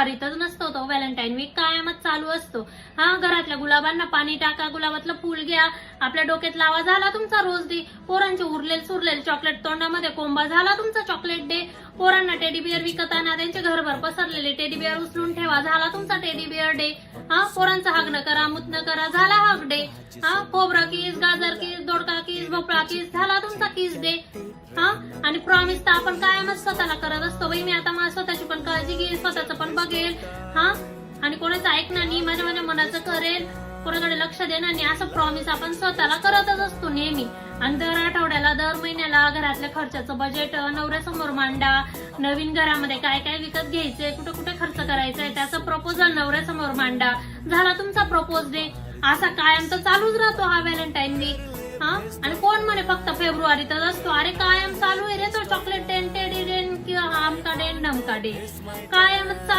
फेब्रुवारीतच नसतो तो Valentine weak, कायमच चालू असतो. हा, घरातल्या गुलाबांना पाणी टाका, गुलाबातलं फुल घ्या, आपल्या डोक्यात लावा, झाला तुमचा रोज डे. पोरांचे उरलेले सुरलेले चॉकलेट तोंडामध्ये कोंबा, झाला तुमचा चॉकलेट डे. पोरांना टेडी बिअर विकत आणा, त्यांचे घरभर पसरलेले टेडी बिअर उचलून ठेवा, झाला तुमचा टेडी बिअर डे. हा, पोरांचं हागणं करा, मुतणं करा, झाला हग डे. हा, खोबरा किस, गाजर किस, दोडका किस, भोपळा किस, झाला तुमचा किस डे. हा, आणि प्रॉमिस तर आपण कायमच स्वतःला करत असतो. बाई मी आता माझ्या स्वतःची पण काळजी घेईल, स्वतःच पण बघेल. हा, आणि कोणाचं ऐकणार नाही, माझ्या माझ्या मनाचं करेल, कोणाकडे लक्ष देणार नाही, असं प्रॉमिस आपण स्वतःला करतच असतो नेहमी. आणि दर आठवड्याला, दर महिन्याला घरातल्या खर्चाचं बजेट नवऱ्यासमोर मांडा. नवीन घरामध्ये काय काय विकत घ्यायचंय, कुठे कुठे खर्च करायचंय, त्याचं प्रपोजल नवऱ्यासमोर मांडा, झाला तुमचा प्रपोज डे. असा कायम तर चालूच राहतो हा व्हॅलेंटाईन वीक. हा, आणि कोण म्हणे फक्त फेब्रुवारीतच असतो, अरे कायम चालू आहे रे तो चॉकलेट डे, टेडी डे किंवा आमका डे, ढमका डे, कायमच चालू.